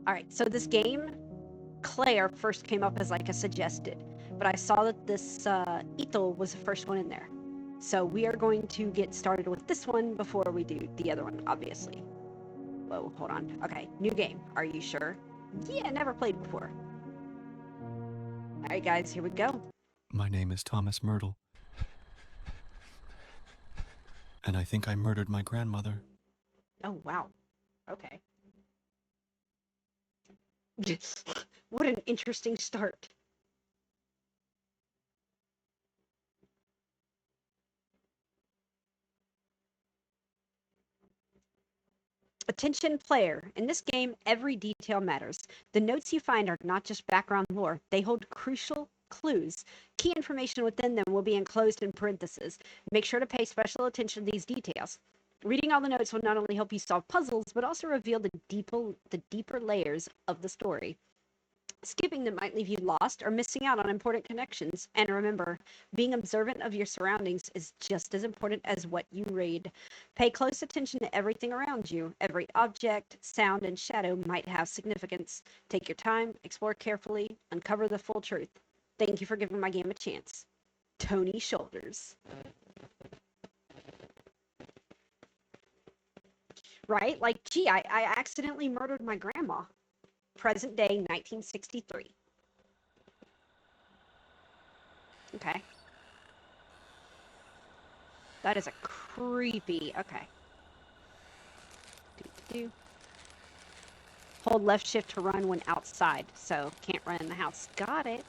Alright, so this game, Claire first came up as like a suggested, but I saw that this Ethel was the first one in there. So we are going to get started with this one before we do the other one, obviously. Whoa, hold on. Okay, new game. Are you sure? Yeah, never played before. Alright guys, here we go. My name is Thomas Myrtle, and I think I murdered my grandmother. Oh, wow. Okay. What an interesting start. Attention player. In this game, every detail matters. The notes you find are not just background lore, they hold crucial clues. Key information within them will be enclosed in parentheses. Make sure to pay special attention to these details. Reading all the notes will not only help you solve puzzles, but also reveal the deeper layers of the story. Skipping them might leave you lost or missing out on important connections. And remember, being observant of your surroundings is just as important as what you read. Pay close attention to everything around you. Every object, sound, and shadow might have significance. Take your time, explore carefully, uncover the full truth. Thank you for giving my game a chance. Tony Shoulders. Right? Like, gee, I accidentally murdered my grandma. Present day, 1963. Okay. That is a creepy... Okay. Do. Hold left shift to run when outside, so can't run in the house. Got it.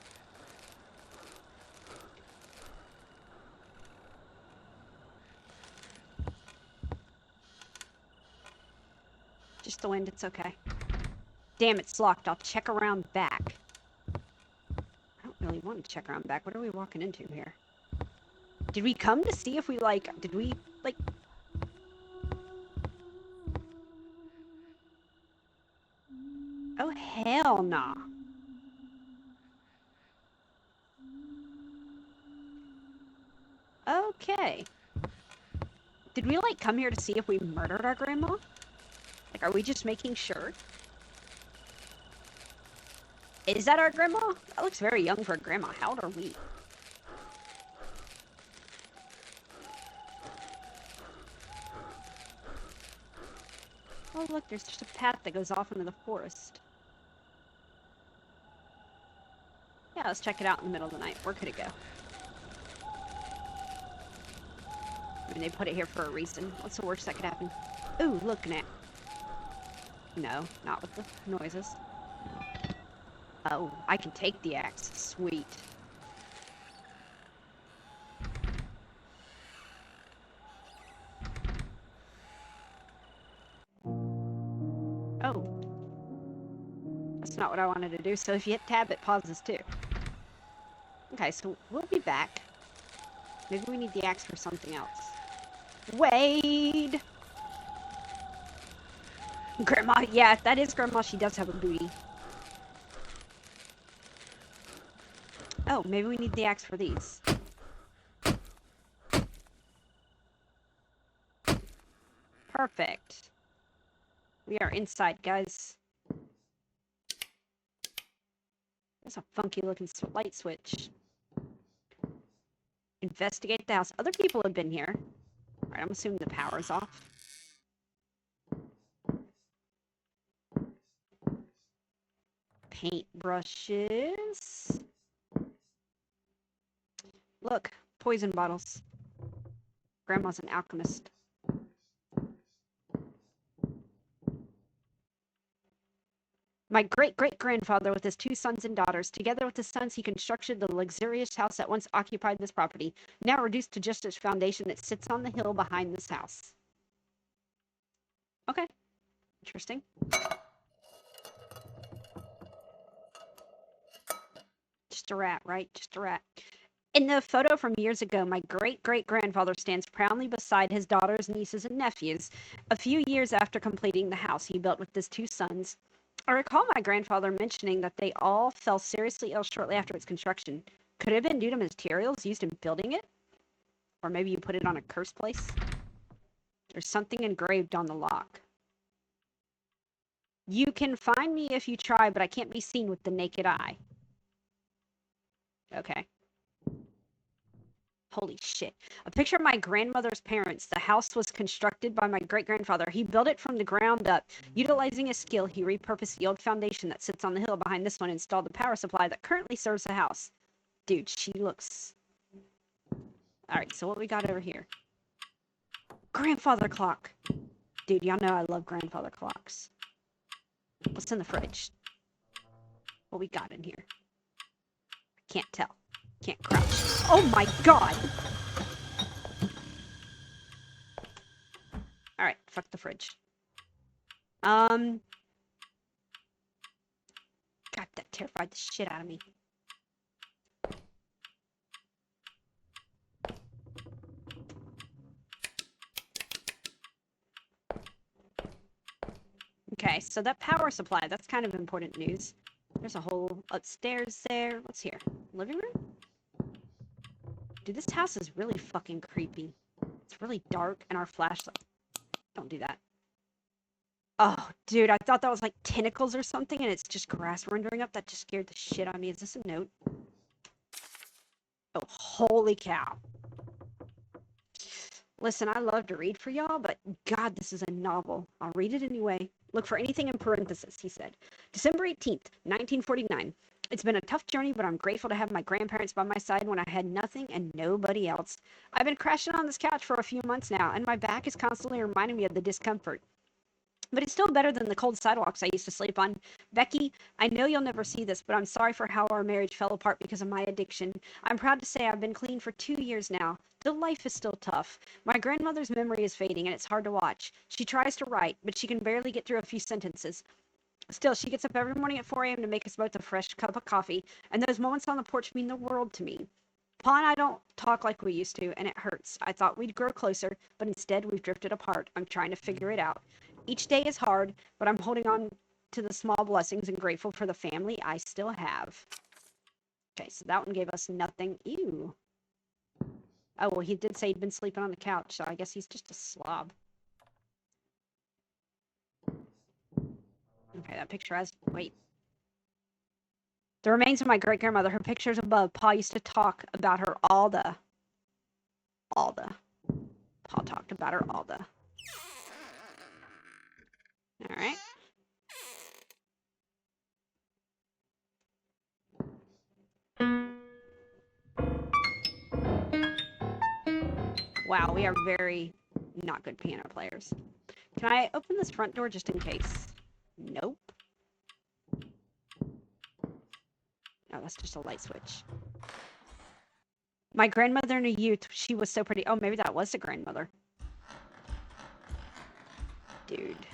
Just the wind, it's okay. Damn, it's locked. I'll check around back. I don't really want to check around back. What are we walking into here? Did we come to see if we, did we, Oh, hell nah. Okay. Did we, come here to see if we murdered our grandma? Like, are we just making sure? Is that our grandma? That looks very young for a grandma. How old are we? Oh, look, there's just a path that goes off into the forest. Yeah, let's check it out in the middle of the night. Where could it go? I mean, they put it here for a reason. What's the worst that could happen? Ooh, look, Nick. No, not with the noises. Oh, I can take the axe. Sweet. Oh. That's not what I wanted to do, so if you hit tab, it pauses too. Okay, so we'll be back. Maybe we need the axe for something else. Wade! Grandma, yeah, that is Grandma. She does have a booty. Oh, maybe we need the axe for these. Perfect. We are inside, guys. That's a funky looking light switch. Investigate the house. Other people have been here. Alright, I'm assuming the power's off. Paint brushes. Look, poison bottles. Grandma's an alchemist. My great-great-grandfather with his two sons and daughters. Together with his sons, he constructed the luxurious house that once occupied this property, now reduced to just its foundation that sits on the hill behind this house. Okay. Interesting. Just a rat, right? Just a rat. In the photo from years ago, my great-great-grandfather stands proudly beside his daughters, nieces, and nephews. A few years after completing the house he built with his two sons, I recall my grandfather mentioning that they all fell seriously ill shortly after its construction. Could it have been due to materials used in building it? Or maybe you put it on a cursed place? There's something engraved on the lock. You can find me if you try, but I can't be seen with the naked eye. Okay. Holy shit. A picture of my grandmother's parents. The house was constructed by my great-grandfather. He built it from the ground up. Utilizing his skill, he repurposed the old foundation that sits on the hill behind this one and installed the power supply that currently serves the house. Dude, she looks... Alright, so what we got over here? Grandfather clock. Dude, y'all know I love grandfather clocks. What's in the fridge? What we got in here? Can't tell. Can't crouch. Oh my god! Alright, fuck the fridge. God, that terrified the shit out of me. Okay, so that power supply, that's kind of important news. There's a hole upstairs there. What's here? Living room? Dude, this house is really fucking creepy. It's really dark, and our flashlight... Don't do that. Oh, dude, I thought that was like tentacles or something, and it's just grass rendering up. That just scared the shit out of me. Is this a note? Oh, holy cow. Listen, I love to read for y'all, but God, this is a novel. I'll read it anyway. Look for anything in parentheses, he said. December 18th, 1949. It's been a tough journey, but I'm grateful to have my grandparents by my side when I had nothing and nobody else. I've been crashing on this couch for a few months now, and my back is constantly reminding me of the discomfort. But it's still better than the cold sidewalks I used to sleep on. Becky, I know you'll never see this, but I'm sorry for how our marriage fell apart because of my addiction. I'm proud to say I've been clean for 2 years now. Though life is still tough. My grandmother's memory is fading, and it's hard to watch. She tries to write, but she can barely get through a few sentences. Still, she gets up every morning at 4 a.m. to make us both a fresh cup of coffee, and those moments on the porch mean the world to me. Pa and I don't talk like we used to, and it hurts. I thought we'd grow closer, but instead we've drifted apart. I'm trying to figure it out. Each day is hard, but I'm holding on to the small blessings and grateful for the family I still have. Okay, so that one gave us nothing. Ew. Oh, well, he did say he'd been sleeping on the couch, so I guess he's just a slob. Okay, that picture has... Wait. The remains of my great-grandmother. Her picture's above. Pa used to talk about her all the... Pa talked about her all the... Alright. Wow, we are very not good piano players. Can I open this front door just in case? Nope. Oh, that's just a light switch. My grandmother in her youth, she was so pretty. Oh, maybe that was the grandmother. Dude.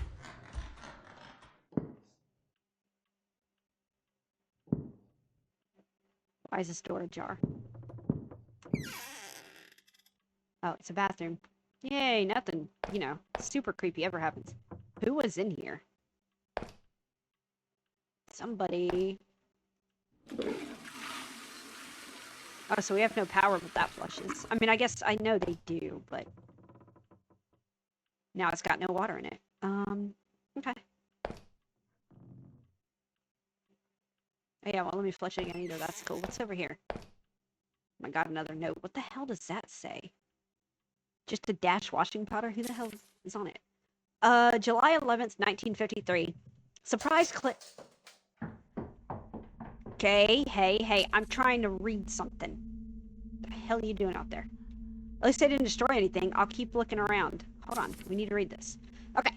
Why is this door ajar? Oh, it's a bathroom. Yay, nothing, you know, super creepy ever happens. Who was in here? Somebody. Oh, so we have no power, but that flushes. I mean, I guess I know they do, but... Now it's got no water in it. Okay. Oh, yeah, well, let me flush it again either. That's cool. What's over here? Oh my god, another note. What the hell does that say? Just a dash washing powder? Who the hell is on it? July 11th, 1953. Surprise clip. Okay, hey, I'm trying to read something. What the hell are you doing out there? At least I didn't destroy anything. I'll keep looking around. Hold on, we need to read this. Okay.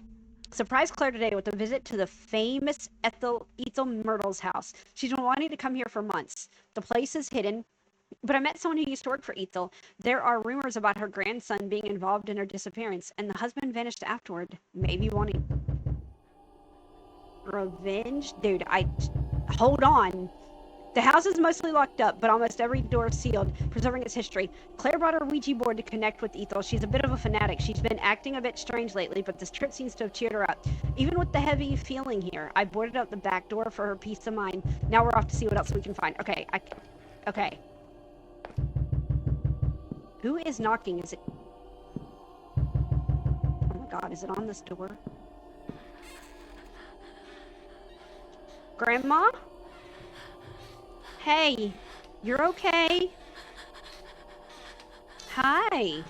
Surprise Claire today with a visit to the famous Ethel Myrtle's house. She's been wanting to come here for months. The place is hidden, but I met someone who used to work for Ethel. There are rumors about her grandson being involved in her disappearance, and the husband vanished afterward. Maybe wanting revenge? Dude, hold on. The house is mostly locked up, but almost every door is sealed, preserving its history. Claire brought her Ouija board to connect with Ethel. She's a bit of a fanatic. She's been acting a bit strange lately, but this trip seems to have cheered her up. Even with the heavy feeling here, I boarded up the back door for her peace of mind. Now we're off to see what else we can find. Okay, okay. Who is knocking? Is it... Oh my god, is it on this door? Grandma? Hey, you're okay? Hi.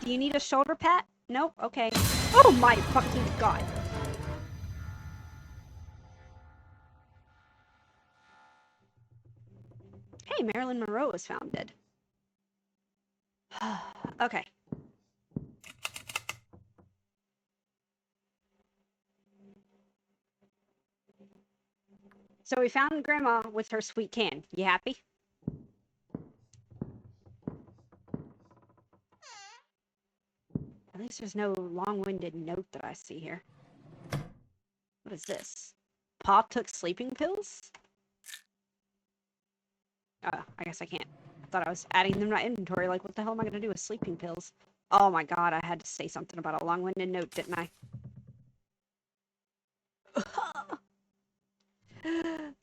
Do you need a shoulder pat? Nope, okay. Oh my fucking god. Hey, Marilyn Monroe was found dead. Okay. So we found Grandma with her sweet can. You happy? At least there's no long-winded note that I see here. What is this? Pa took sleeping pills? I guess I can't. I thought I was adding them to my inventory. Like, what the hell am I going to do with sleeping pills? Oh my god, I had to say something about a long-winded note, didn't I?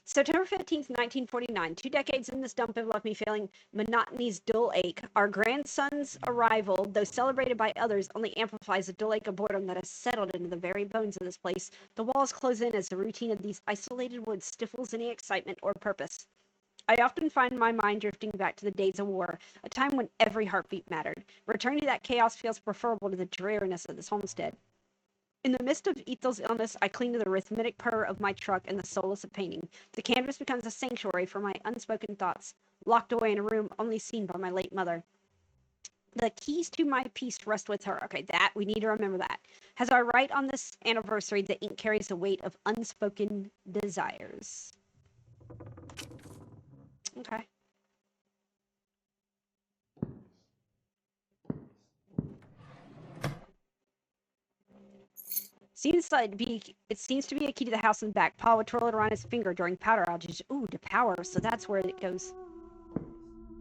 September 15th, 1949. 2 decades in this dump have left me feeling monotony's dull ache. Our grandson's arrival, though celebrated by others, only amplifies the dull ache of boredom that has settled into the very bones of this place. The walls close in as the routine of these isolated woods stifles any excitement or purpose. I often find my mind drifting back to the days of war, a time when every heartbeat mattered. Returning to that chaos feels preferable to the dreariness of this homestead. In the midst of Ethel's illness, I cling to the rhythmic purr of my truck and the solace of painting. The canvas becomes a sanctuary for my unspoken thoughts, locked away in a room only seen by my late mother. The keys to my peace rest with her. Okay, that, we need to remember that. As I write on this anniversary, the ink carries the weight of unspoken desires. Okay. It seems to be a key to the house in the back. Pa would twirl it around his finger during power outages. Ooh, to power, so that's where it goes.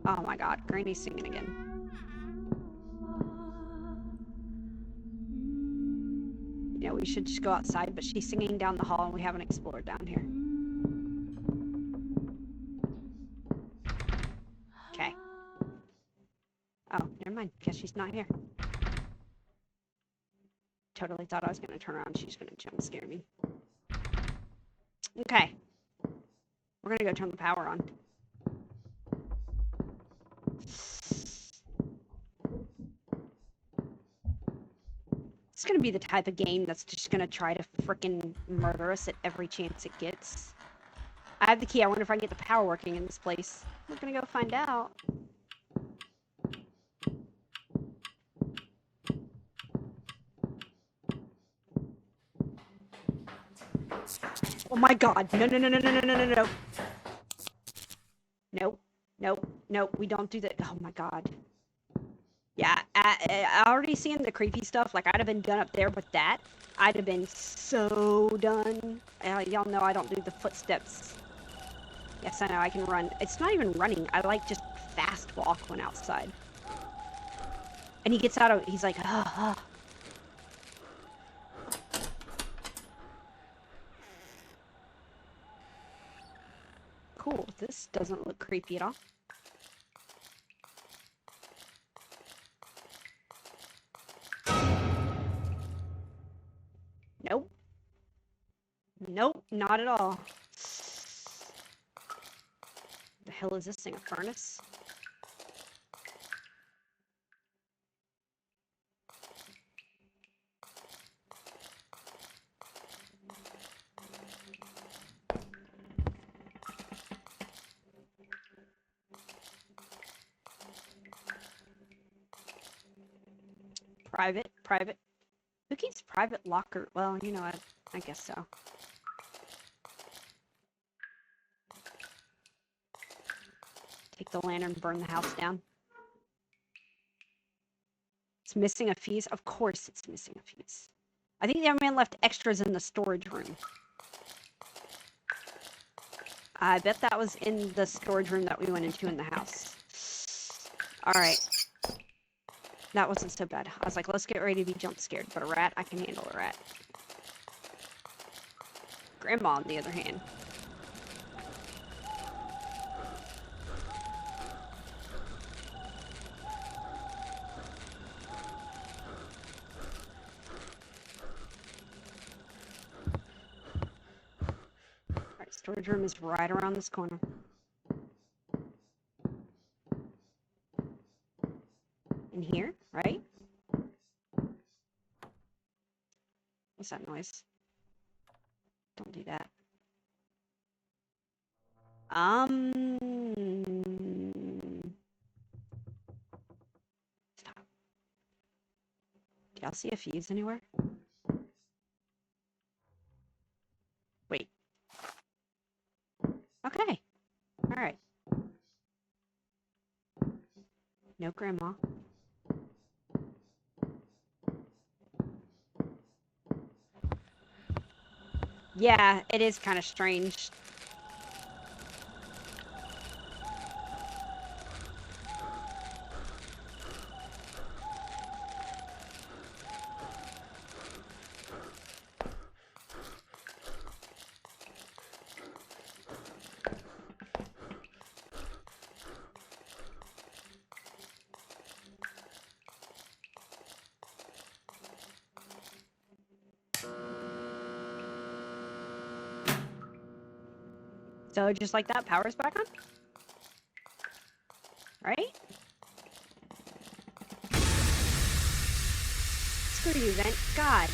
Oh my god, Granny's singing again. You know, we should just go outside, but she's singing down the hall and we haven't explored down here. Okay. Oh, never mind, guess she's not here. Totally thought I was gonna turn around, she's gonna jump scare me. Okay. We're gonna go turn the power on. It's gonna be the type of game that's just gonna try to frickin' murder us at every chance it gets. I have the key. I wonder if I can get the power working in this place. We're gonna go find out. Oh my god. No, no, no, no, no, no, no, no, no. Nope. Nope. Nope. We don't do that. Oh my god. Yeah, I already seen the creepy stuff. Like, I'd have been done up there, but that, I'd have been so done. Y'all know I don't do the footsteps. Yes, I know, I can run. It's not even running. I, like, just fast walk when outside. And he gets out of, he's like, ah. Cool, this doesn't look creepy at all. Nope. Nope, not at all. The hell is this thing, a furnace? Private. Who keeps private locker? Well, you know, I guess so. Take the lantern, burn the house down. It's missing a fuse? Of course it's missing a fuse. I think the other man left extras in the storage room. I bet that was in the storage room that we went into in the house. Alright. That wasn't so bad. I was like, let's get ready to be jump scared. But a rat, I can handle a rat. Grandma, on the other hand. storage room is right around this corner. In here, right? What's that noise? Don't do that. Stop. Do y'all see a fuse anywhere? Wait. Okay. Alright. No grandma. Yeah, it is kind of strange. So just like that, power's back on? Right? Screw you, vent. God.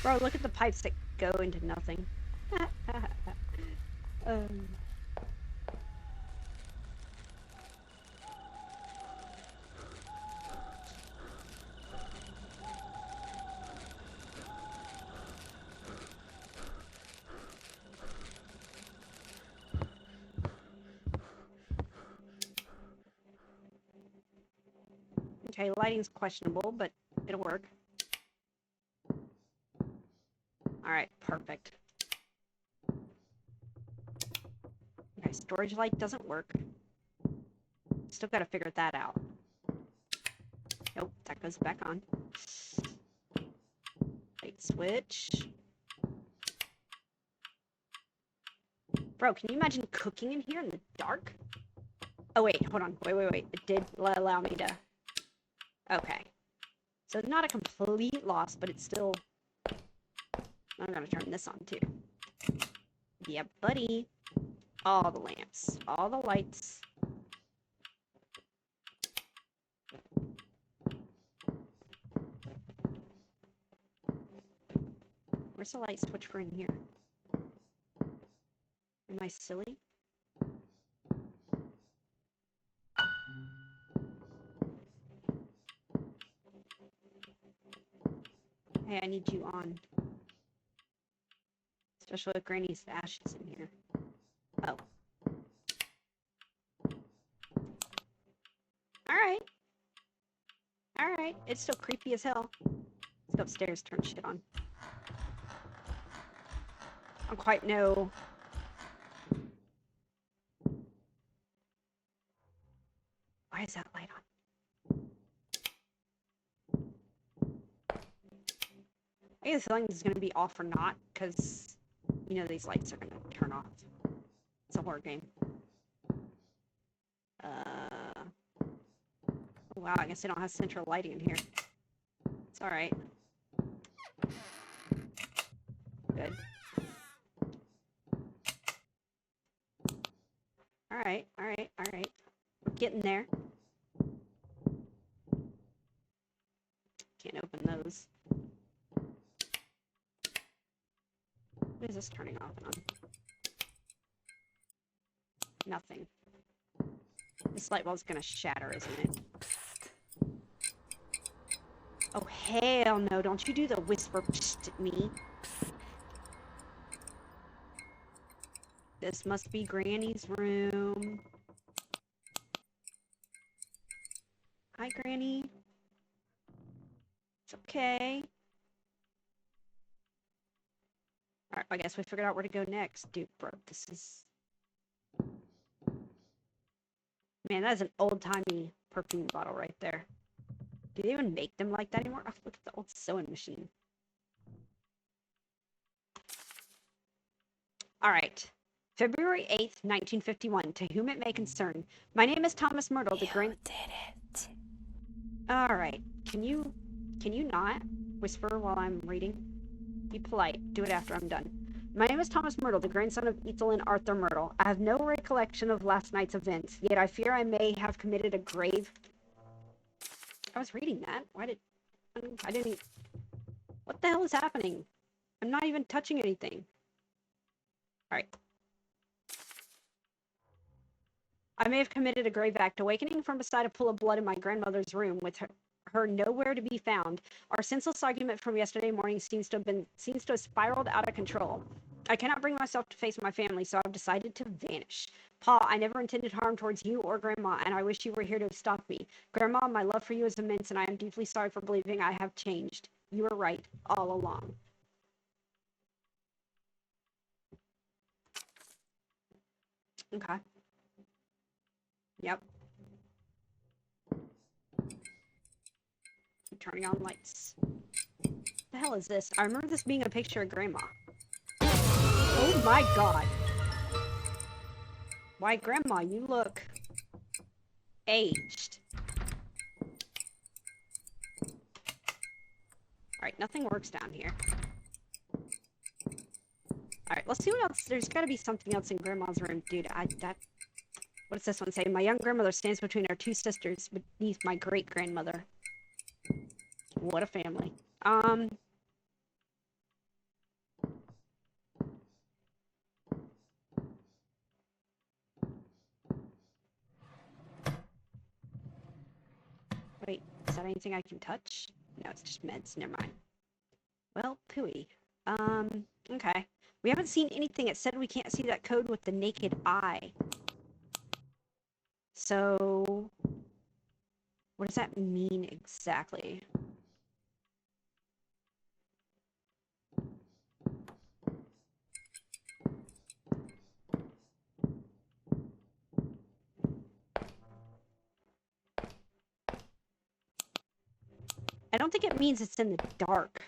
Bro, look at the pipes that go into nothing. Okay, lighting's questionable, but it'll work. Alright, perfect. Okay, storage light doesn't work. Still gotta figure that out. Nope, that goes back on. Light switch. Bro, can you imagine cooking in here in the dark? Oh, wait, hold on. Wait. It did allow me to... Okay. So it's not a complete loss, but it's still... I'm gonna turn this on, too. Yeah, buddy. All the lamps. All the lights. Where's the light switch for in here? Am I silly? Hey, I need you on. Especially with Granny's ashes in here. Oh. Alright. It's still creepy as hell. Let's go upstairs, turn shit on. I don't quite know. Why is that light on? I get the feeling this is going to be off or not, because, you know, these lights are going to turn off. It's a horror game. Oh, wow, I guess they don't have central lighting in here. It's alright. Good. Alright. We're getting there. Can't open those. What is this turning off and on? Nothing. This light bulb's gonna shatter, isn't it? Oh, hell no. Don't you do the whisper psst at me. This must be Granny's room. Hi, Granny. It's okay. Alright, I guess we figured out where to go next. Dude, bro, this is... Man, that is an old-timey perfume bottle right there. Do they even make them like that anymore? Oh, look at the old sewing machine. Alright. February 8th, 1951. To whom it may concern. My name is Thomas Myrtle, the grand... You did it. Alright. Can you not whisper while I'm reading? Be polite. Do it after I'm done. My name is Thomas Myrtle, the grandson of Ethel and Arthur Myrtle. I have no recollection of last night's events, yet I fear I may have committed a grave... I was reading that. Why did... I didn't even... What the hell is happening? I'm not even touching anything. Alright. I may have committed a grave act, awakening from beside a pool of blood in my grandmother's room with her nowhere to be found. Our senseless argument from yesterday morning seems to have spiraled out of control. I cannot bring myself to face my family, so I've decided to vanish. Pa, I never intended harm towards you or Grandma, and I wish you were here to stop me. Grandma, my love for you is immense, and I am deeply sorry for believing I have changed. You were right all along. Okay. Yep. Turning on lights. What the hell is this? I remember this being a picture of Grandma. Oh my god. Why, Grandma, you look aged. Alright, nothing works down here. Alright, let's see what else. There's gotta be something else in Grandma's room. Dude, what does this one say? My young grandmother stands between our two sisters, beneath my great-grandmother. What a family. Wait, is that anything I can touch? No, it's just meds. Never mind. Well, pooey. Okay. We haven't seen anything. It said we can't see that code with the naked eye. So, what does that mean exactly? I don't think it means it's in the dark.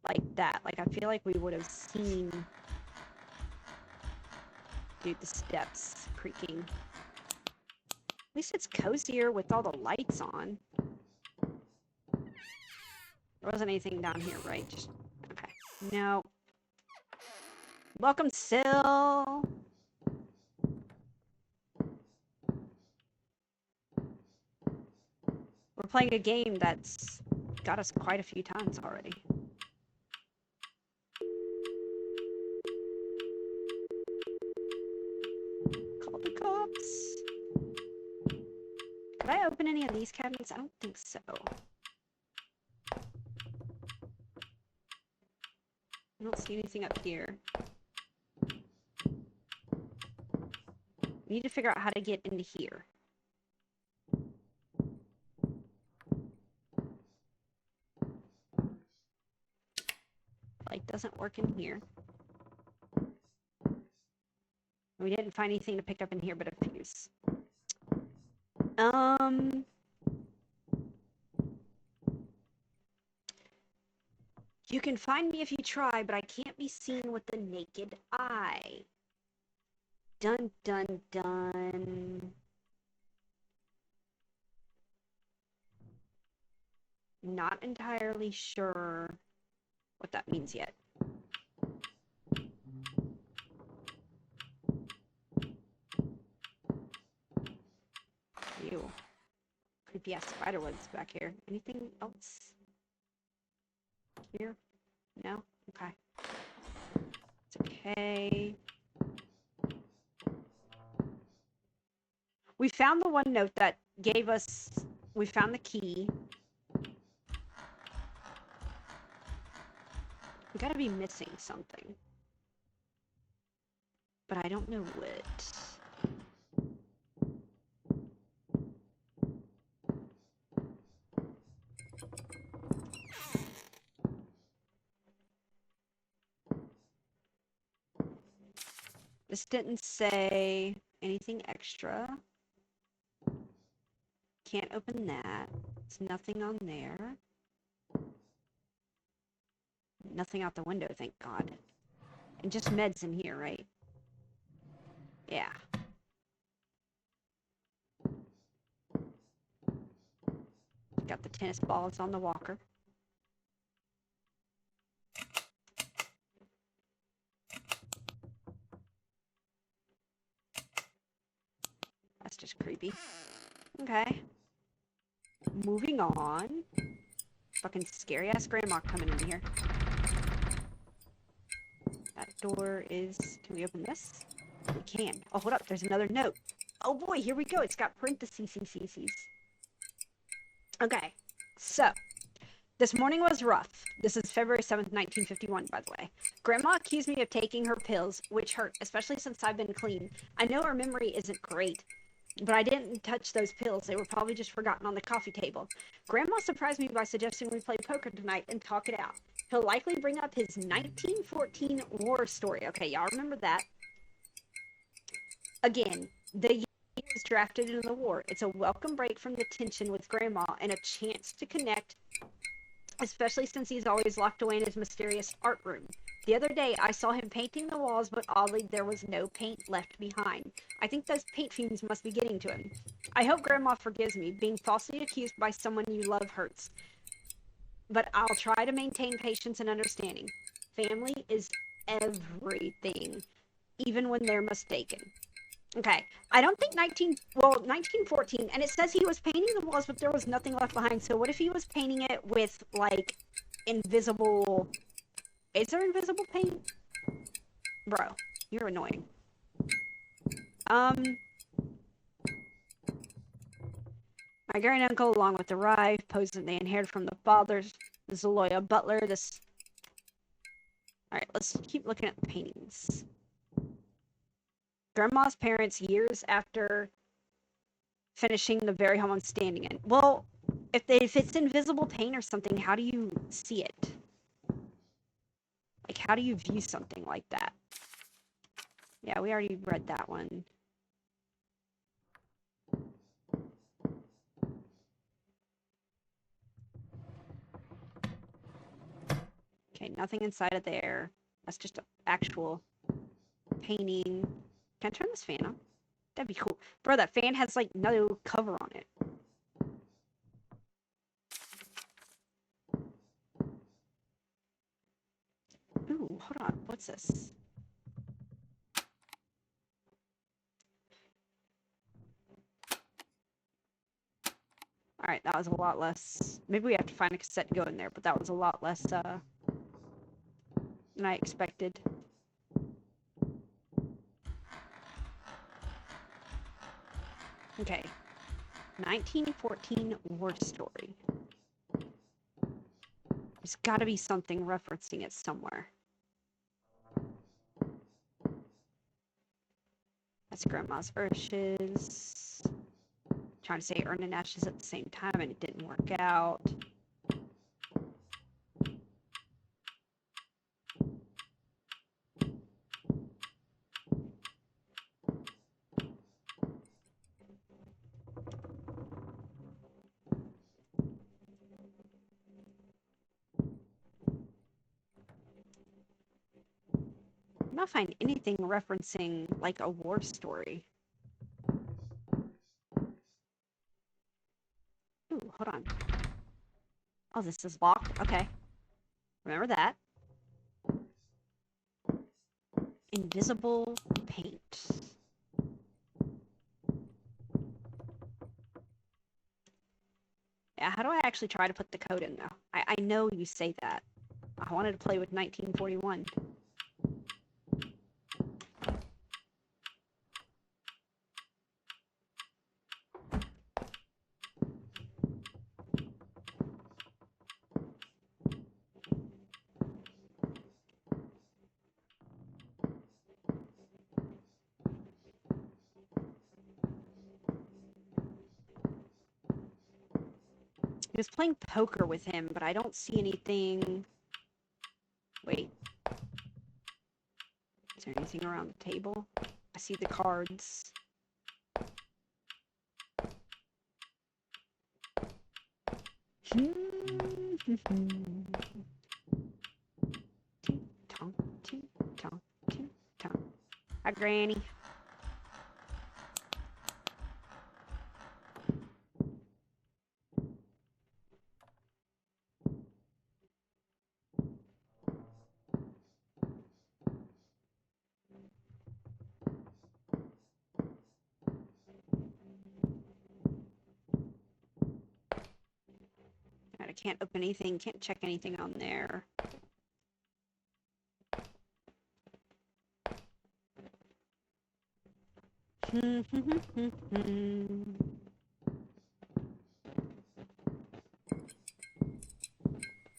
Like that. Like, I feel like we would have seen... Dude, the steps creaking. At least it's cozier with all the lights on. There wasn't anything down here, right? Just... Okay. No. Welcome, Syl! We're playing a game that's got us quite a few times already. Call the cops. Could I open any of these cabinets? I don't think so. I don't see anything up here. We need to figure out how to get into here. Light doesn't work in here. We didn't find anything to pick up in here but a fuse. You can find me if you try, but I can't be seen with the naked eye. Dun dun dun. Not entirely sure what that means yet. Ew. Creepy ass spider webs back here. Anything else? Here? No? Okay. It's okay. We found the one note that gave us... We found the key. We gotta be missing something. But I don't know what. This didn't say anything extra. Can't open that. There's nothing on there. Nothing out the window, thank God. And just meds in here, right? Yeah. Got the tennis balls on the walker. creepy. Okay. Moving on. Fucking scary ass grandma coming in here. That door is... Can we open this? We can. Oh, hold up. There's another note. Oh boy, here we go. It's got parentheses. Okay. So, this morning was rough. This is February 7th, 1951, by the way. Grandma accused me of taking her pills, which hurt, especially since I've been clean. I know her memory isn't great, but I didn't touch those pills. They were probably just forgotten on the coffee table. Grandma surprised me by suggesting we play poker tonight and talk it out. He'll likely bring up his 1914 war story. Okay, y'all remember that. Again, the year he was drafted into the war. It's a welcome break from the tension with Grandma and a chance to connect, especially since he's always locked away in his mysterious art room. The other day, I saw him painting the walls, but oddly, there was no paint left behind. I think those paint fumes must be getting to him. I hope Grandma forgives me. Being falsely accused by someone you love hurts. But I'll try to maintain patience and understanding. Family is everything, even when they're mistaken. Okay, I don't think 1914, and it says he was painting the walls, but there was nothing left behind. So what if he was painting it with, like, invisible... Is there invisible paint? Bro, you're annoying. My great uncle, along with the rye, posed that they inherited from the fathers. The Zaloya butler, this... Alright, let's keep looking at the paintings. Grandma's parents, years after finishing the very home I'm standing in. Well, if it's invisible paint or something, how do you see it? Like, how do you view something like that? Yeah, we already read that one. Okay, nothing inside of there. That's just an actual painting. Can I turn this fan on? That'd be cool. Bro, that fan has, like, no cover on it. Ooh, hold on. What's this? Alright, that was a lot less... Maybe we have to find a cassette to go in there, but that was a lot less, than I expected. Okay. 1914 war story. There's gotta be something referencing it somewhere. That's Grandma's ashes. Trying to say urn and ashes at the same time, and it didn't work out. I'm not finding anything referencing, like, a war story. Ooh, hold on. Oh, this is locked? Okay. Remember that. Invisible paint. Yeah, how do I actually try to put the code in, though? I know you say that. I wanted to play with 1941. He was playing poker with him, but I don't see anything... Wait. Is there anything around the table? I see the cards. Hi, Granny. Alright, I can't open anything, can't check anything on there.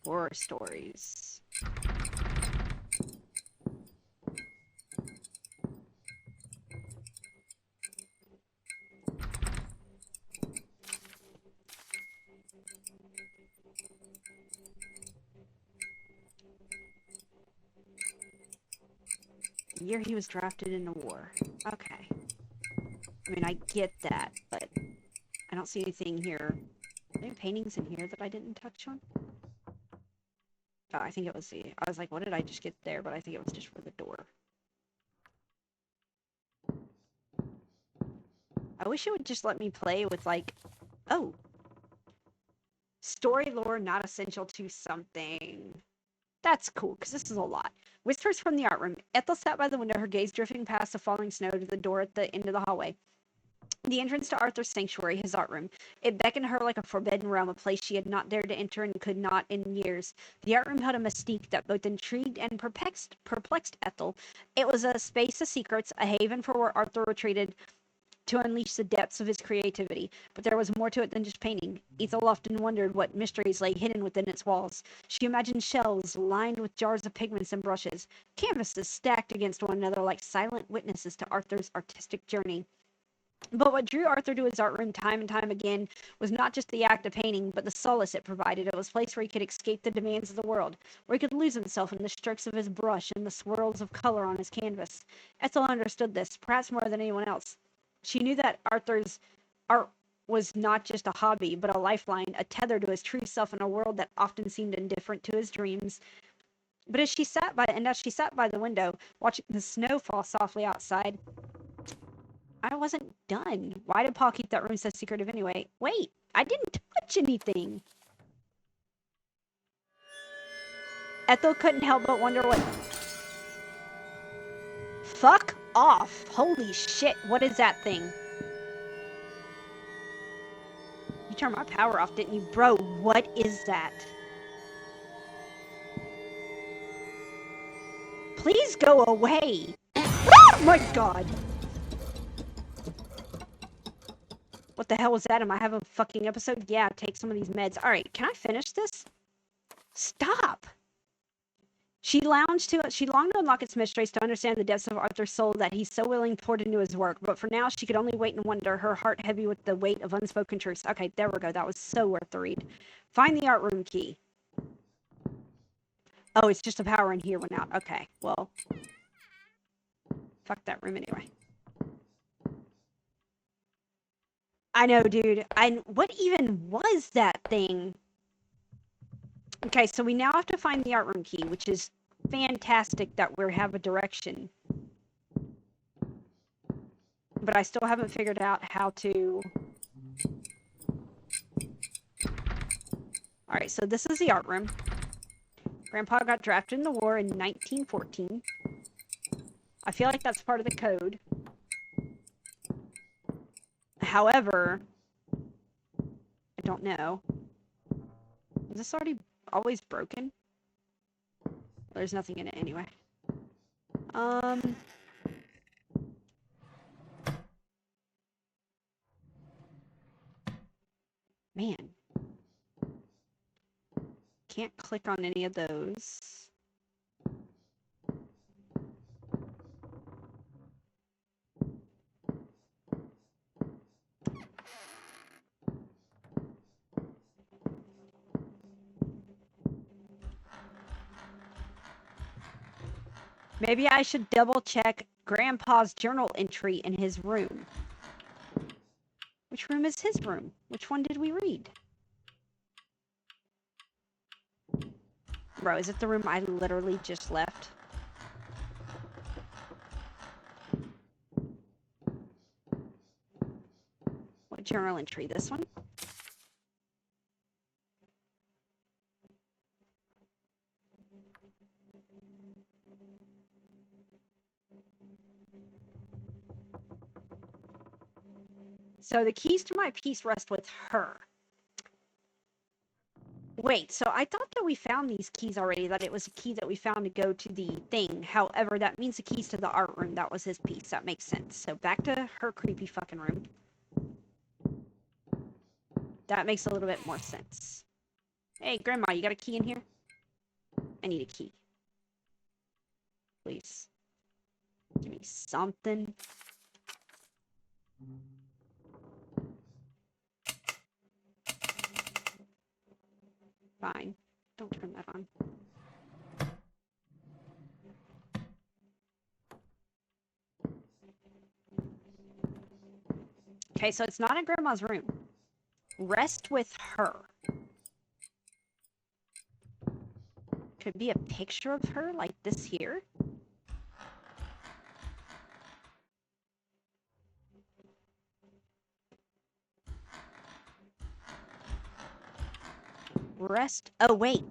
Horror stories. The year he was drafted into war. Okay. I mean, I get that, but I don't see anything here. Any paintings in here that I didn't touch on? Oh, I think it was the... I was like, what did I just get there? But I think it was just for the door. I wish it would just let me play with, like... Oh! Story lore not essential to something. That's cool, because this is a lot. Whispers from the art room. Ethel sat by the window, her gaze drifting past the falling snow to the door at the end of the hallway. The entrance to Arthur's sanctuary, his art room. It beckoned her like a forbidden realm, a place she had not dared to enter and could not in years. The art room held a mystique that both intrigued and perplexed Ethel. It was a space of secrets, a haven for where Arthur retreated to unleash the depths of his creativity. But there was more to it than just painting. Ethel often wondered what mysteries lay hidden within its walls. She imagined shelves lined with jars of pigments and brushes, canvases stacked against one another like silent witnesses to Arthur's artistic journey. But what drew Arthur to his art room time and time again was not just the act of painting, but the solace it provided. It was a place where he could escape the demands of the world, where he could lose himself in the strokes of his brush and the swirls of color on his canvas. Ethel understood this, perhaps more than anyone else. She knew that Arthur's art was not just a hobby, but a lifeline, a tether to his true self in a world that often seemed indifferent to his dreams. But as she sat by the window, watching the snow fall softly outside, I wasn't done. Why did Paul keep that room so secretive anyway? Wait, I didn't touch anything. Ethel couldn't help but wonder what... Fuck off. Holy shit, what is that thing? You turned my power off, didn't you? Bro, what is that? Please go away. Oh my god. What the hell was that? Am I having a fucking episode? Yeah, take some of these meds. Alright, can I finish this? Stop! She longed to unlock its mysteries, to understand the depths of Arthur's soul that he so willingly poured into his work. But for now, she could only wait and wonder, her heart heavy with the weight of unspoken truths. Okay, there we go. That was so worth the read. Find the art room key. Oh, it's just a power in here went out. Okay, well. Fuck that room anyway. I know, dude. What even was that thing? Okay, so we now have to find the art room key, which is fantastic that we have a direction. But I still haven't figured out how to... Alright, so this is the art room. Grandpa got drafted in the war in 1914. I feel like that's part of the code. However, I don't know. Is this already always broken? There's nothing in it anyway. Man. Can't click on any of those. Maybe I should double check Grandpa's journal entry in his room. Which room is his room? Which one did we read? Bro, is it the room I literally just left? What journal entry? This one? So the keys to my peace rest with her. Wait, so I thought that we found these keys already, that it was a key that we found to go to the thing. However, that means the keys to the art room. That was his piece. That makes sense. So back to her creepy fucking room. That makes a little bit more sense. Hey, Grandma, you got a key in here? I need a key. Please. Give me something. Fine. Don't turn that on. Okay, so it's not in Grandma's room. Rest with her. Could be a picture of her like this here. Rest. Oh, wait.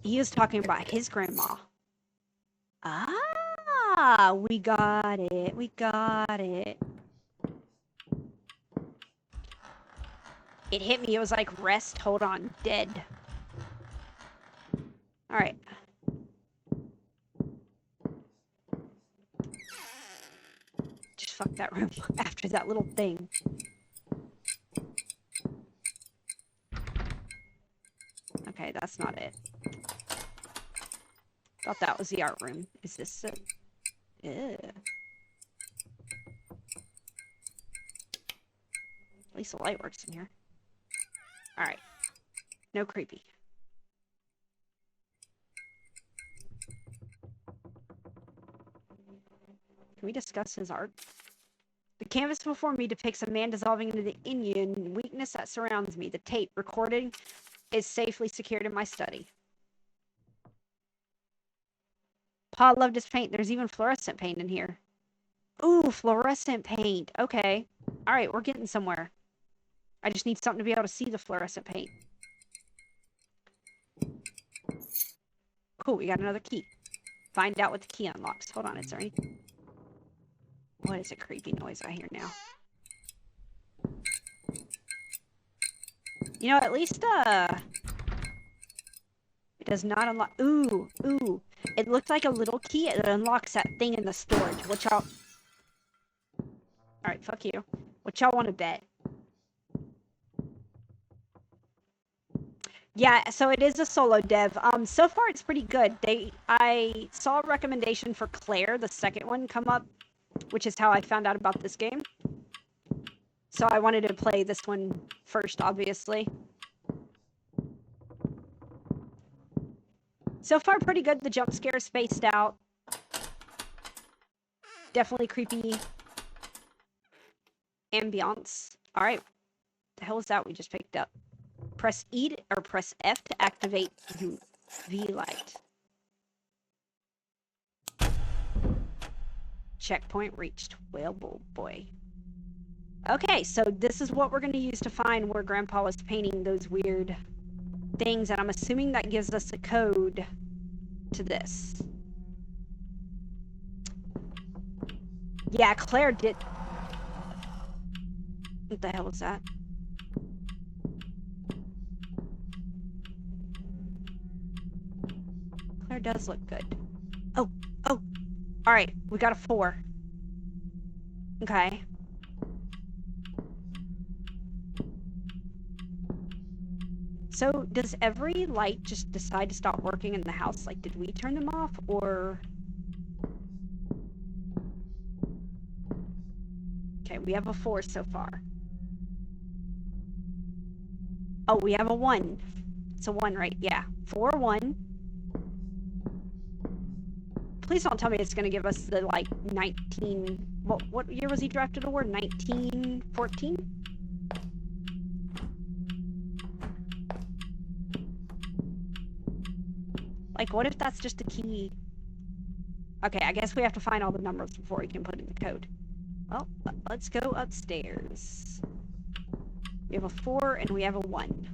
He was talking about his grandma. Ah, we got it. We got it. It hit me. It was like, rest, hold on, dead. All right. Just fuck that room after that little thing. Okay, that's not it. Thought that was the art room. Is this it? Ew. At least the light works in here. Alright. No creepy. Can we discuss his art? The canvas before me depicts a man dissolving into the Indian weakness that surrounds me. The tape recording is safely secured in my study. Pa loved his paint. There's even fluorescent paint in here. Ooh, fluorescent paint. Okay. Alright, we're getting somewhere. I just need something to be able to see the fluorescent paint. Cool, we got another key. Find out what the key unlocks. Hold on, is there anything? What is a creepy noise I hear now? You know, at least, it does not unlock. Ooh. It looks like a little key. It unlocks that thing in the storage. What y'all... Alright, fuck you. What y'all want to bet? Yeah, so it is a solo dev. So far it's pretty good. I saw a recommendation for Claire, the second one, come up, which is how I found out about this game. So I wanted to play this one first, obviously. So far, pretty good. The jump scare is spaced out. Definitely creepy ambiance. All right. The hell is that we just picked up? Press E or press F to activate UV light. Checkpoint reached. Well, boy. Okay, so this is what we're going to use to find where Grandpa was painting those weird things, and I'm assuming that gives us a code to this. Yeah, Claire did... What the hell was that? Claire does look good. Oh. Alright, we got a 4. Okay. So, does every light just decide to stop working in the house? Like, did we turn them off, or... Okay, we have a 4 so far. Oh, we have a 1. It's a 1, right? Yeah. 4, 1. Please don't tell me it's gonna give us the, like, 19... What year was he drafted award? 1914? Like, what if that's just a key? Okay, I guess we have to find all the numbers before we can put in the code. Well, let's go upstairs. We have a 4 and we have a 1.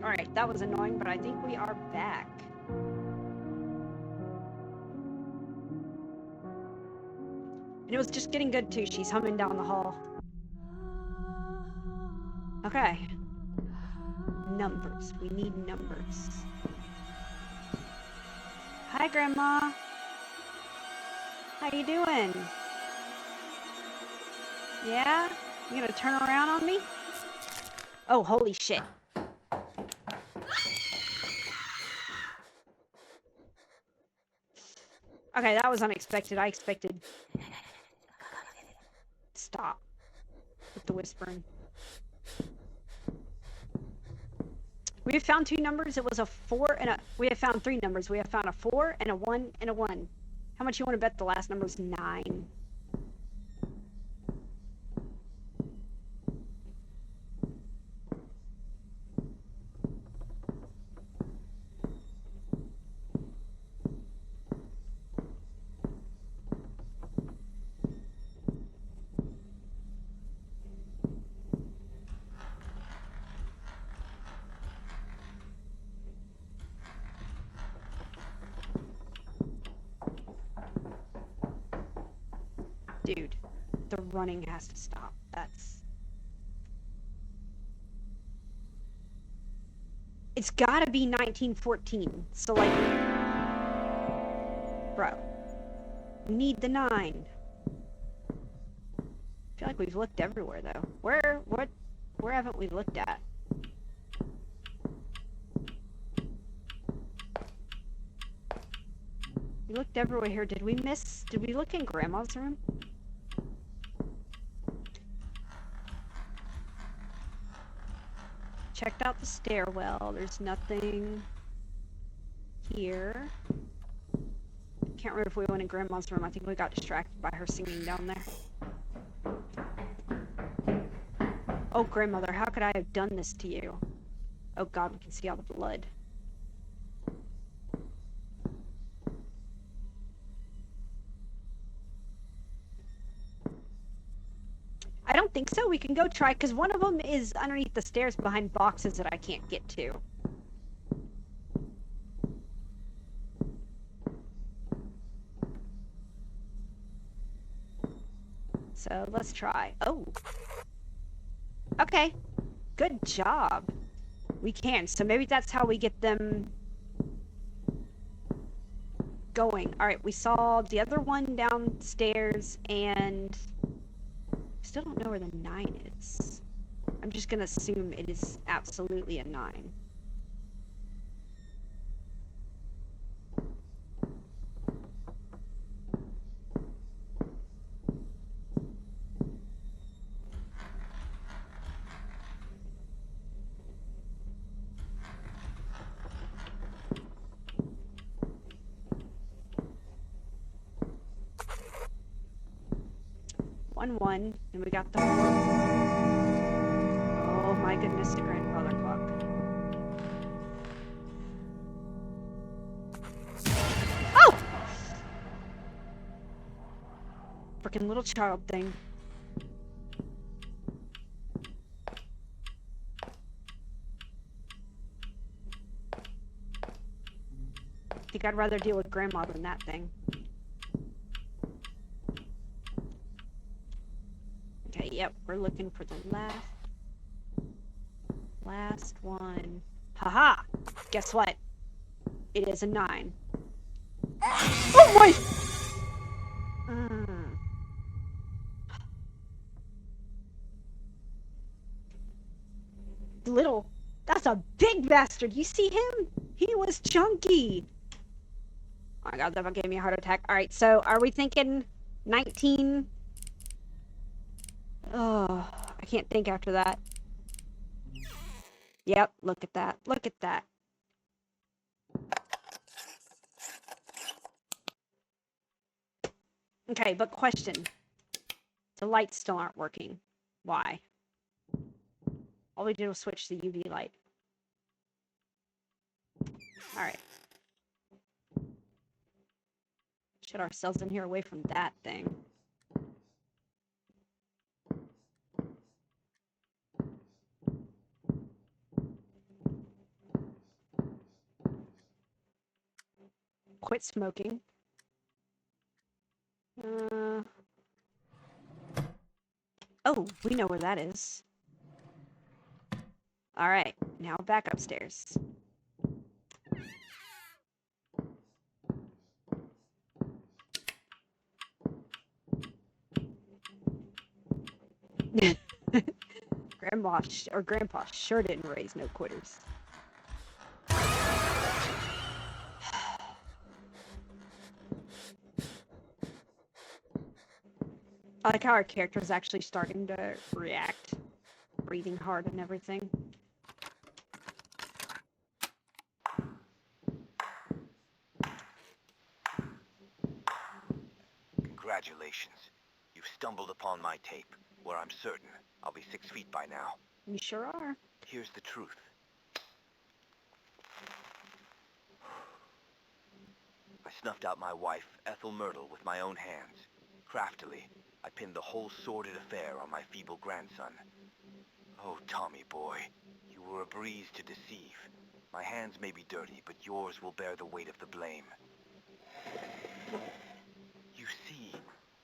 Alright, that was annoying, but I think we are back. And it was just getting good too. She's humming down the hall. Okay. Numbers. We need numbers. Hi, Grandma. How you doing? Yeah? You gonna turn around on me? Oh, holy shit. Okay, that was unexpected. I expected... Stop with the whispering. We have found 2 numbers. It was a 4 and a... We have found 3 numbers. We have found a 4 and a 1 and a 1. How much you want to bet the last number is 9? Dude, the running has to stop. That's... It's gotta be 1914. So, like... Bro. We need the 9. I feel like we've looked everywhere, though. Where haven't we looked at? We looked everywhere here. Did we look in Grandma's room? Checked out the stairwell. There's nothing here. Can't remember if we went in Grandma's room. I think we got distracted by her singing down there. Oh, Grandmother, how could I have done this to you? Oh God, we can see all the blood. I don't think so. We can go try, because one of them is underneath the stairs behind boxes that I can't get to. So let's try. Oh. Okay. Good job. We can. So maybe that's how we get them going. Alright, we saw the other one downstairs, and still don't know where the 9 is. I'm just gonna assume it is absolutely a 9. One, and we got the 4. Oh my goodness, the grandfather clock. Oh! Frickin' little child thing. I think I'd rather deal with Grandma than that thing. Okay, yep, we're looking for the last one. Haha! Guess what? It is a 9. Oh my! Little. That's a big bastard. You see him? He was chunky. Oh my God, that gave me a heart attack. Alright, so are we thinking 19? Oh, I can't think after that. Yep, look at that. Look at that. Okay, but question. The lights still aren't working. Why? All we did was switch the UV light. Alright. Shut ourselves in here away from that thing. Quit smoking. Oh, we know where that is. All right, now back upstairs. Grandpa sure didn't raise no quitters. I like how our character is actually starting to react, breathing hard and everything. Congratulations. You've stumbled upon my tape, where I'm certain I'll be 6 feet by now. You sure are. Here's the truth. I snuffed out my wife, Ethel Myrtle, with my own hands. Craftily, I pinned the whole sordid affair on my feeble grandson. Oh, Tommy boy, you were a breeze to deceive. My hands may be dirty, but yours will bear the weight of the blame. You see,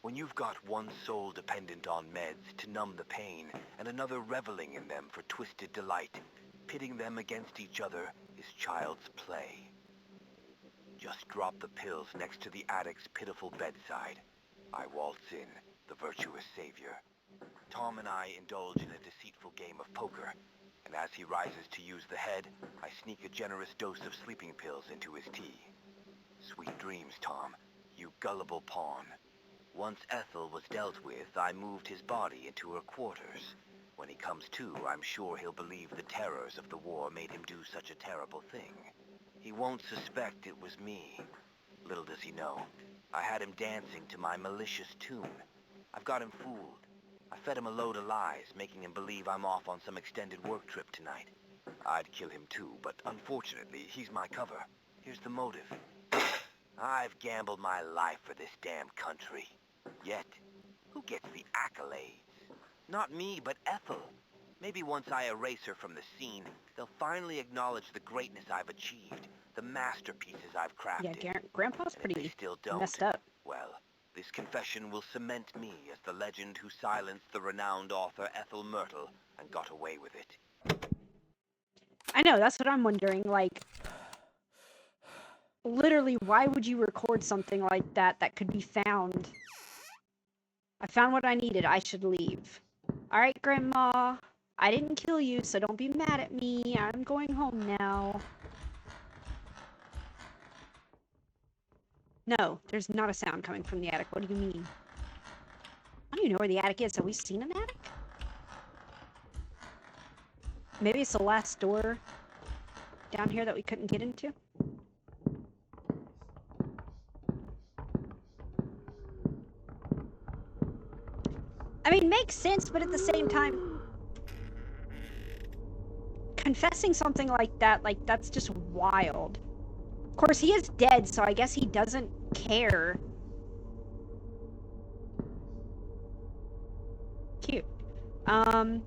when you've got one soul dependent on meds to numb the pain, and another reveling in them for twisted delight, pitting them against each other is child's play. Just drop the pills next to the addict's pitiful bedside. I waltz in, the virtuous savior. Tom and I indulge in a deceitful game of poker, and as he rises to use the head, I sneak a generous dose of sleeping pills into his tea. Sweet dreams, Tom, you gullible pawn. Once Ethel was dealt with, I moved his body into her quarters. When he comes to, I'm sure he'll believe the terrors of the war made him do such a terrible thing. He won't suspect it was me. Little does he know, I had him dancing to my malicious tune. I've got him fooled. I fed him a load of lies, making him believe I'm off on some extended work trip tonight. I'd kill him too, but unfortunately, he's my cover. Here's the motive. I've gambled my life for this damn country. Yet, who gets the accolades? Not me, but Ethel. Maybe once I erase her from the scene, they'll finally acknowledge the greatness I've achieved, the masterpieces I've crafted. Yeah, Grandpa's And if they pretty still don't, messed up. well, this confession will cement me as the legend who silenced the renowned author Ethel Myrtle and got away with it. I know, that's what I'm wondering. Like, literally, why would you record something like that that could be found? I found what I needed. I should leave. All right, Grandma. I didn't kill you, so don't be mad at me. I'm going home now. No, there's not a sound coming from the attic. What do you mean? I don't even know where the attic is. Have we seen an attic? Maybe it's the last door down here that we couldn't get into? I mean, makes sense, but at the same time, confessing something like that, that's just wild. Of course, he is dead, so I guess he doesn't care. Cute. Can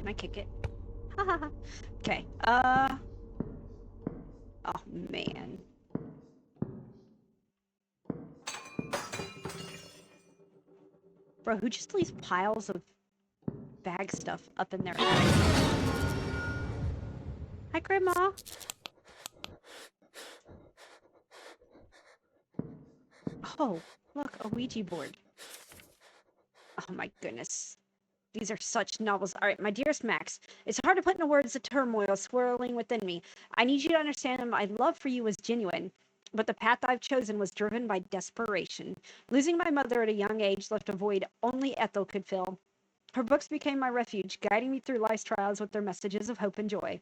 I kick it? Haha. Okay, oh, man. Bro, who just leaves piles of bag stuff up in their attic? Hi, Grandma. Oh, look, a Ouija board. Oh my goodness. These are such novels. All right, my dearest Max, it's hard to put into words the turmoil swirling within me. I need you to understand that my love for you was genuine, but the path I've chosen was driven by desperation. Losing my mother at a young age left a void only Ethel could fill. Her books became my refuge, guiding me through life's trials with their messages of hope and joy.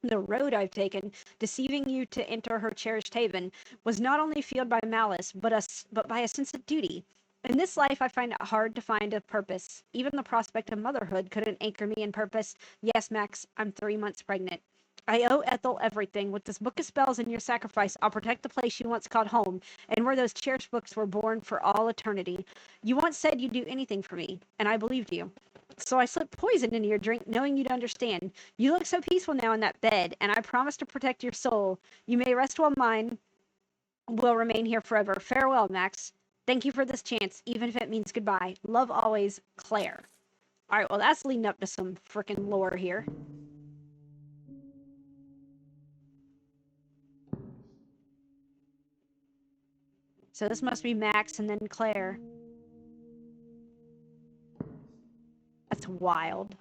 The road I've taken, deceiving you to enter her cherished haven, was not only fueled by malice, but by a sense of duty. In this life, I find it hard to find a purpose. Even the prospect of motherhood couldn't anchor me in purpose. Yes, Max, I'm 3 months pregnant. I owe Ethel everything. With this book of spells and your sacrifice, I'll protect the place you once called home, and where those cherished books were born for all eternity. You once said you'd do anything for me, and I believed you. So I slipped poison into your drink, knowing you'd understand. You look so peaceful now in that bed, and I promise to protect your soul. You may rest while mine will remain here forever. Farewell, Max. Thank you for this chance, even if it means goodbye. Love always, Claire. Alright, well that's leading up to some freaking lore here. So this must be Max and then Claire. That's wild.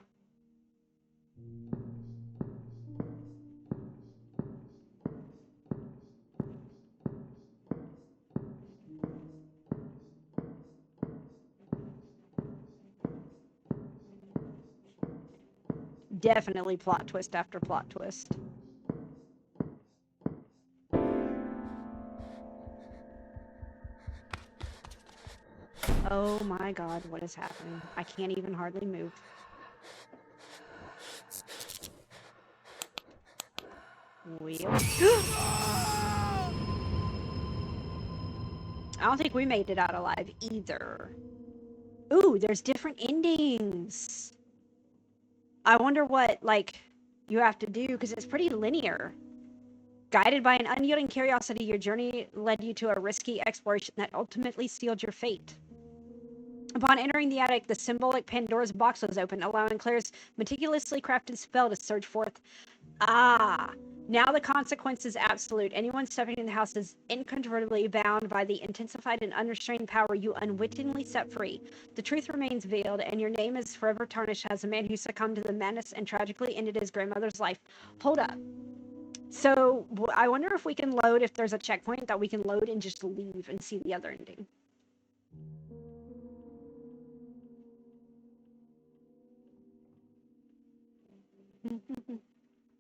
Definitely plot twist after plot twist. Oh my god, what is happening? I can't even hardly move. Wheel. I don't think we made it out alive either. Ooh, there's different endings. I wonder what, like, you have to do, because it's pretty linear. Guided by an unyielding curiosity, your journey led you to a risky exploration that ultimately sealed your fate. Upon entering the attic, the symbolic Pandora's box was opened, allowing Claire's meticulously crafted spell to surge forth. Ah! Now the consequence is absolute. Anyone stepping in the house is incontrovertibly bound by the intensified and unrestrained power you unwittingly set free. The truth remains veiled, and your name is forever tarnished as a man who succumbed to the madness and tragically ended his grandmother's life. Hold up. So, I wonder if we can load, if there's a checkpoint that we can load and just leave and see the other ending.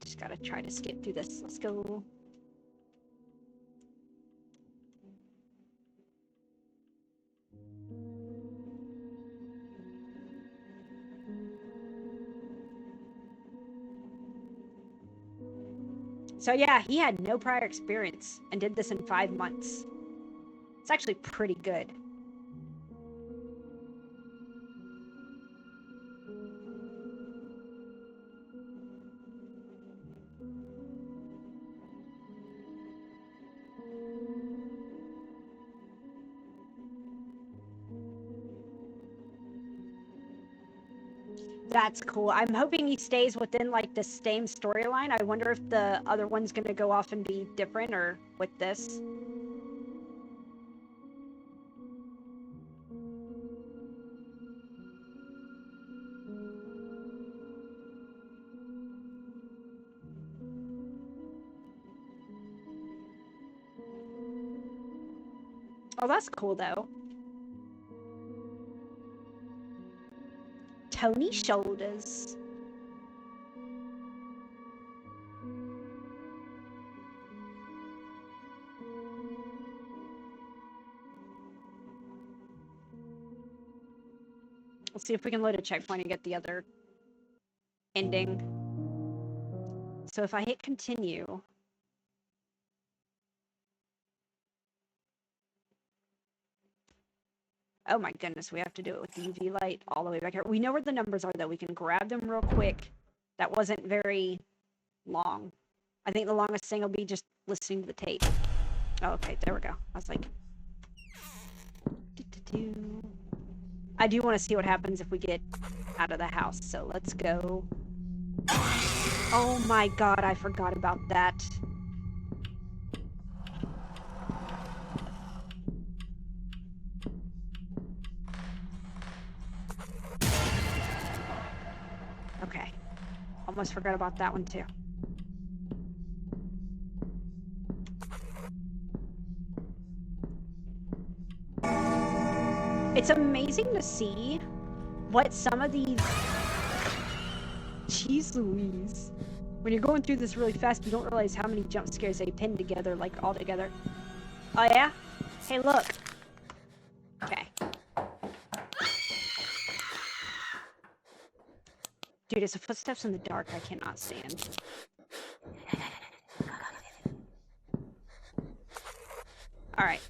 Just gotta try to skip through this. Let's go. So yeah, he had no prior experience and did this in 5 months. It's actually pretty good. That's cool. I'm hoping he stays within, like, the same storyline. I wonder if the other one's gonna go off and be different, or with this. Oh, that's cool, though. Tony Shoulders. Let's see if we can load a checkpoint and get the other ending. So if I hit continue... Oh my goodness, we have to do it with the UV light all the way back here. We know where the numbers are, though. We can grab them real quick. That wasn't very long. I think the longest thing will be just listening to the tape. Oh, okay, there we go. I was like... I do want to see what happens if we get out of the house, so let's go. Oh my god, I forgot about that. Okay. Almost forgot about that one too. It's amazing to see what some of these... Jeez Louise. When you're going through this really fast, you don't realize how many jump scares they pin together, like, all together. Oh yeah? Hey, look. Okay. Dude, it's the footsteps in the dark I cannot stand. Alright.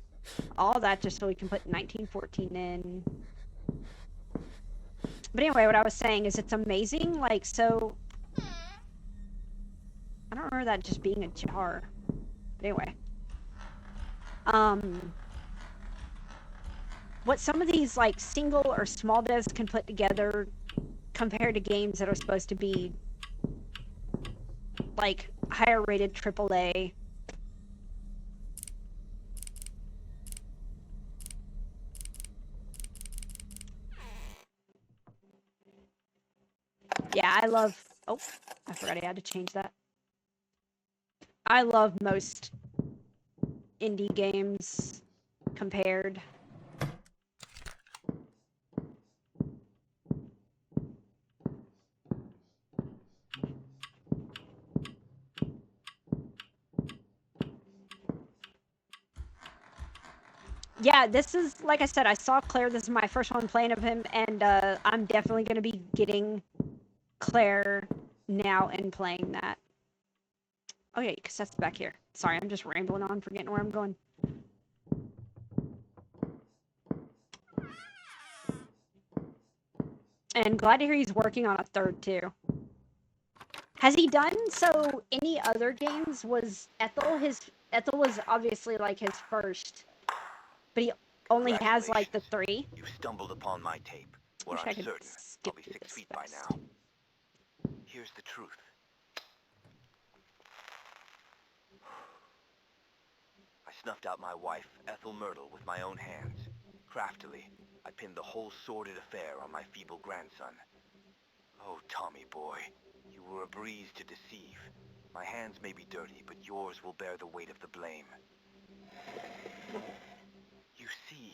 All that just so we can put 1914 in. But anyway, what I was saying is it's amazing, like, so... I don't remember that just being a jar. But anyway. what some of these like single or small devs can put together compared to games that are supposed to be like higher rated AAA. Yeah, I love... Oh, I forgot I had to change that. I love most indie games compared. Yeah, this is, like I said, I saw Claire. This is my first one playing of him, and I'm definitely going to be getting Claire now and playing that. Oh yeah, because that's back here. Sorry, I'm just rambling on, forgetting where I'm going. And glad to hear he's working on a third too. Has he done so any other games? Was Ethel Ethel was obviously like his first, but he only has like the 3. You've stumbled upon my tape, where Wish I'm I could certain skip I'll be through 6 this feet by fast. now. Here's the truth. I snuffed out my wife, Ethel Myrtle, with my own hands. Craftily, I pinned the whole sordid affair on my feeble grandson. Oh, Tommy boy, you were a breeze to deceive. My hands may be dirty, but yours will bear the weight of the blame. You see,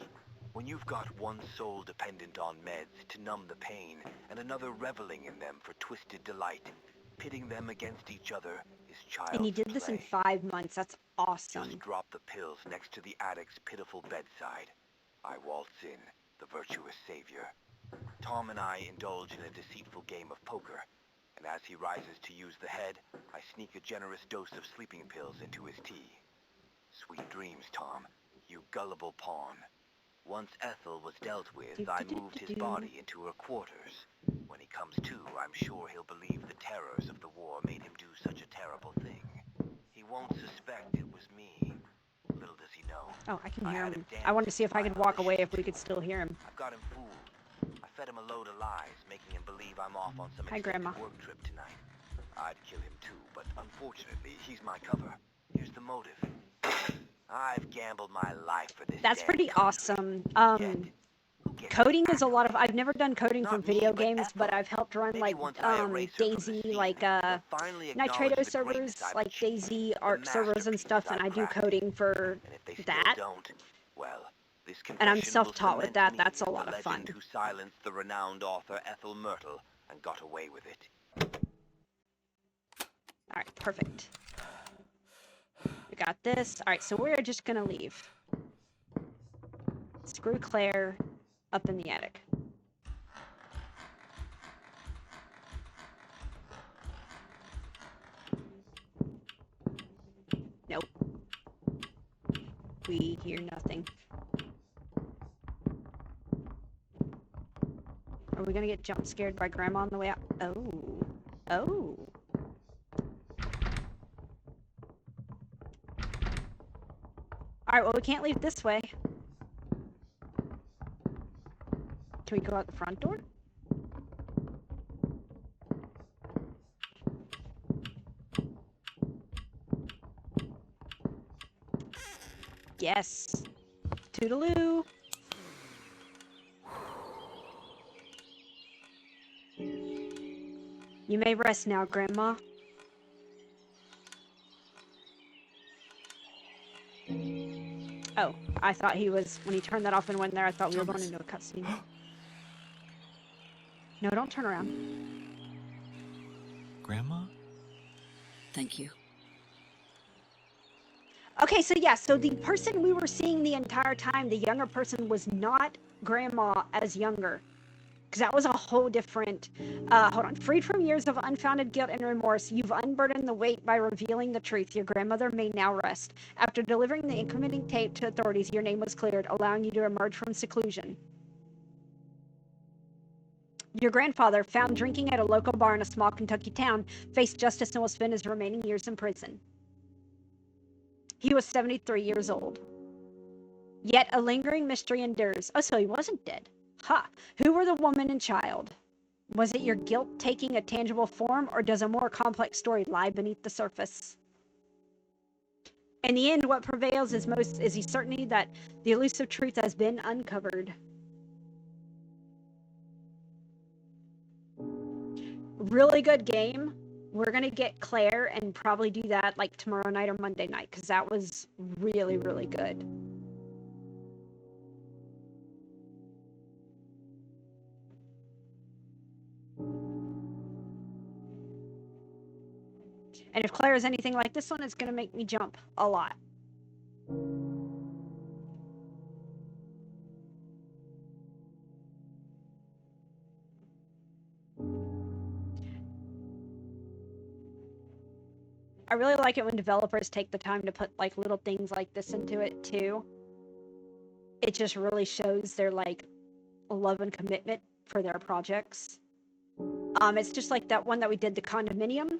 when you've got one soul dependent on meds to numb the pain, and another reveling in them for twisted delight, pitting them against each other is child's play. And he did this in 5 months. That's awesome. Just drop the pills next to the addict's pitiful bedside. I waltz in, the virtuous savior. Tom and I indulge in a deceitful game of poker, and as he rises to use the head, I sneak a generous dose of sleeping pills into his tea. Sweet dreams, Tom, you gullible pawn. Once Ethel was dealt with, I moved his body into her quarters. When he comes to, I'm sure he'll believe the terrors of the war made him do such a terrible thing. He won't suspect it was me. Little does he know. Oh, I can hear him. I wanted to see if I could walk away if we could still hear him. I've got him fooled. I fed him a load of lies, making him believe I'm off on some Hi, Grandma. work trip tonight. I'd kill him too, but unfortunately, he's my cover. Here's the motive. I've gambled my life for this. That's pretty awesome. Coding is a lot of... I've never done coding for video games, but I've helped run like DayZ, like Nitrado servers, like DayZ Arc servers and stuff, and I do coding for that. And I'm self-taught with that. That's a lot of fun. Who silenced the renowned author Ethel Myrtle and got away with it. Alright, perfect. We got this. Alright, so we're just gonna leave. Screw Claire up in the attic. Nope. We hear nothing. Are we gonna get jump scared by Grandma on the way out? Oh. Oh. Alright, well, we can't leave this way. Can we go out the front door? Yes. Toodaloo. You may rest now, Grandma. Oh, I thought he was... When he turned that off and went there, I thought we were going into a cutscene. No, don't turn around. Grandma? Thank you. Okay, so yeah, so the person we were seeing the entire time, the younger person, was not Grandma as younger. Because that was a whole different... hold on. Freed from years of unfounded guilt and remorse, you've unburdened the weight by revealing the truth. Your grandmother may now rest. After delivering the incriminating tape to authorities, your name was cleared, allowing you to emerge from seclusion. Your grandfather, found drinking at a local bar in a small Kentucky town, faced justice and will spend his remaining years in prison. He was 73 years old. Yet a lingering mystery endures. Oh, so he wasn't dead. Ha! Who were the woman and child? Was it your guilt taking a tangible form, or does a more complex story lie beneath the surface? In the end, what prevails is the certainty that the elusive truth has been uncovered. Really good game. We're gonna get Claire and probably do that like tomorrow night or Monday night, because that was really, really good. And if Claire is anything like this one, it's gonna make me jump a lot. I really like it when developers take the time to put like little things like this into it too. It just really shows their like love and commitment for their projects. It's just like that one that we did, the condominium,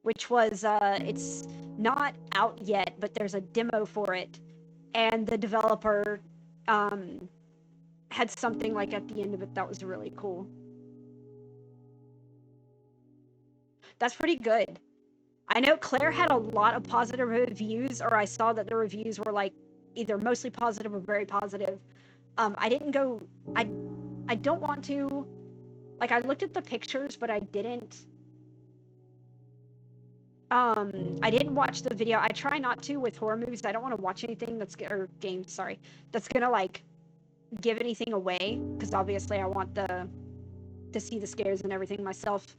which was it's not out yet, but there's a demo for it, and the developer had something like at the end of it that was really cool. That's pretty good. I know Claire had a lot of positive reviews, or I saw that the reviews were like either mostly positive or very positive. I didn't go. I don't want to. Like, I looked at the pictures, but I didn't. I didn't watch the video. I try not to with horror movies. I don't want to watch anything or games. Sorry, that's gonna like give anything away, because obviously I want to see the scares and everything myself.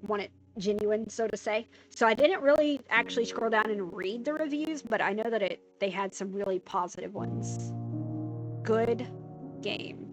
Want it genuine, so to say. So I didn't really actually scroll down and read the reviews, but I know that they had some really positive ones. Good game.